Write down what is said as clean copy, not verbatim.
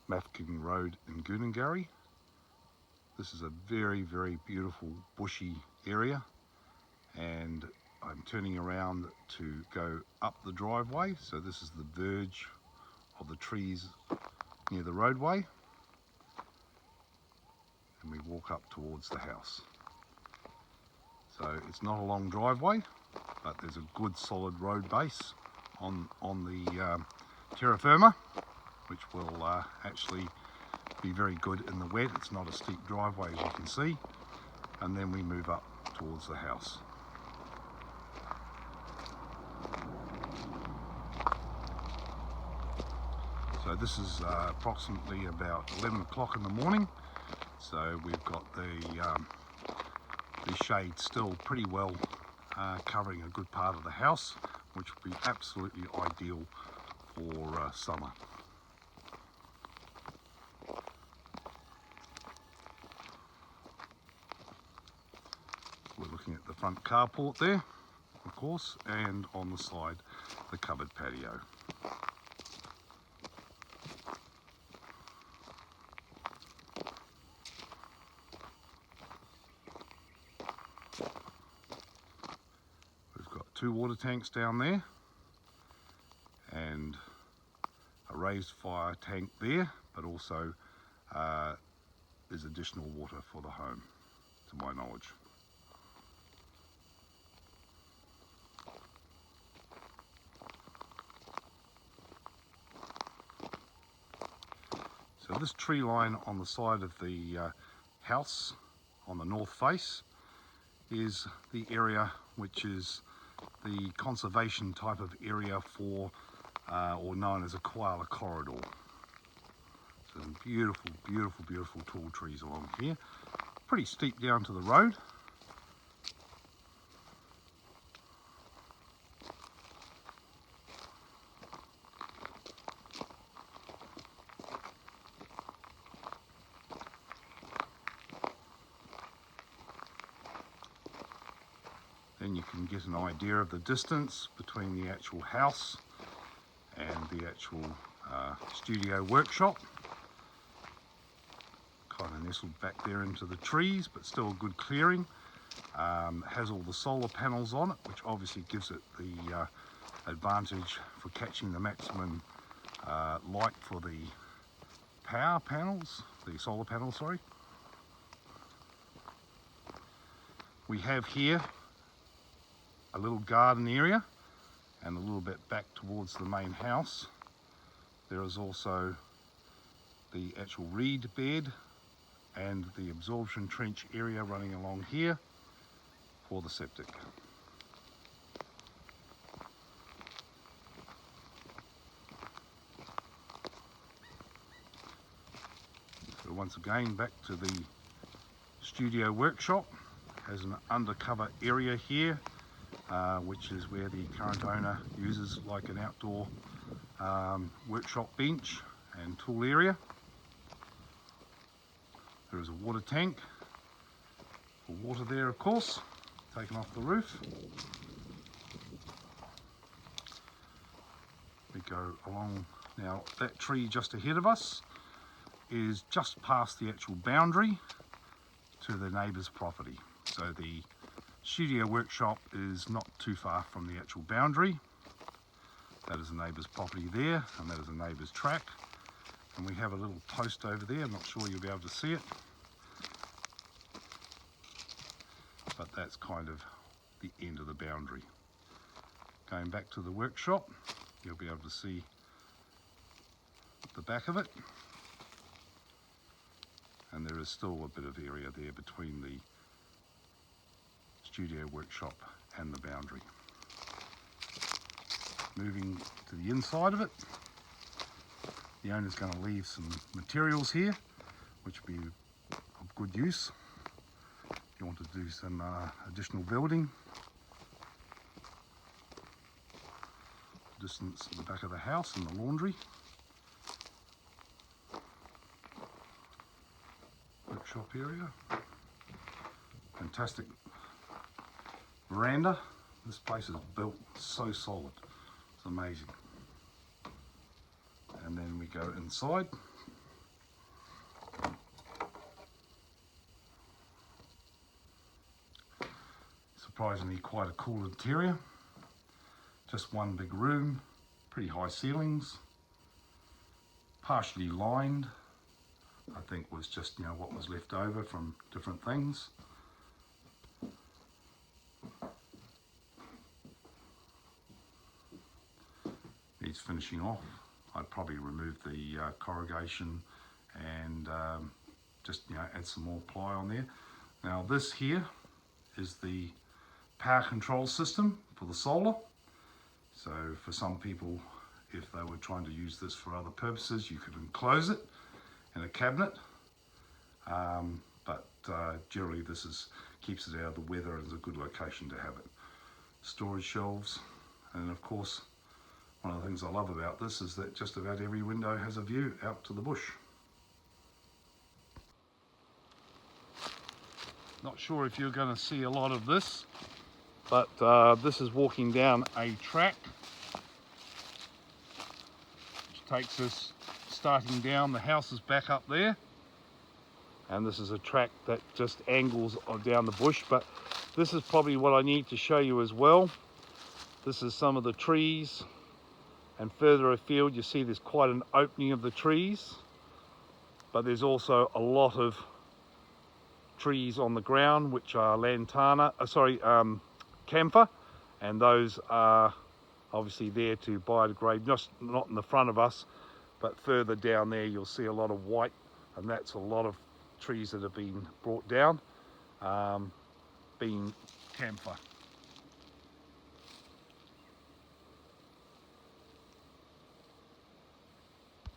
Mafeking Road in Goongarrie. This is a very, very beautiful bushy area, and I'm turning around to go up the driveway. So this is the verge of the trees near the roadway, and we walk up towards the house. So it's not a long driveway, but there's a good solid road base on the terra firma, which will actually be very good in the wet. It's not a steep driveway, as you can see, and then we move up towards the house. So this is approximately about 11 o'clock in the morning, so we've got the shade still pretty well covering a good part of the house, which would be absolutely ideal for summer. We're looking at the front carport there, of course, and on the side the covered patio. We've got 2 water tanks down there and a raised fire tank there, but also there's additional water for the home, to my knowledge. So this tree line on the side of the house on the north face is the area which is the conservation type of area for, or known as a koala corridor. So some beautiful, beautiful, beautiful tall trees along here. Pretty steep down to the road. Then you can get an idea of the distance between the actual house and the actual studio workshop. Kind of nestled back there into the trees, but still a good clearing. Has all the solar panels on it, which obviously gives it the advantage for catching the maximum light for the power panels, the solar panels, sorry. We have here a little garden area, and a little bit back towards the main house there is also the actual reed bed and the absorption trench area running along here for the septic. So once again, back to the studio workshop. Has an undercover area here, which is where the current owner uses like an outdoor workshop bench and tool area. There is a water tank for water there, of course, taken off the roof. We go along now. That tree just ahead of us is just past the actual boundary to the neighbour's property. So the studio workshop is not too far from the actual boundary. That is a neighbour's property there, and that is a neighbour's track. And we have a little post over there. I'm not sure you'll be able to see it, but that's kind of the end of the boundary. Going back to the workshop, you'll be able to see the back of it, and there is still a bit of area there between the studio workshop and the boundary. Moving to the inside of it, the owner's going to leave some materials here which will be of good use if you want to do some additional building. Distance to the back of the house and the laundry. Workshop area. Fantastic veranda. This place is built so solid. It's amazing. And then we go inside. Surprisingly quite a cool interior. Just one big room, pretty high ceilings, partially lined. I think was just, you know, what was left over from different things. Needs finishing off. I'd probably remove the corrugation and just, you know, add some more ply on there. Now this here is the power control system for the solar. So for some people, if they were trying to use this for other purposes, you could enclose it in a cabinet. But generally this keeps it out of the weather and is a good location to have it. Storage shelves, and of course one of the things I love about this is that just about every window has a view out to the bush. Not sure if you're going to see a lot of this, but this is walking down a track which takes us starting down. The house is back up there, and this is a track that just angles down the bush, but this is probably what I need to show you as well. This is some of the trees, and further afield you see there's quite an opening of the trees, but there's also a lot of trees on the ground which are camphor, and those are obviously there to biodegrade, not in the front of us, but further down there you'll see a lot of white, and that's a lot of trees that have been brought down, being camphor.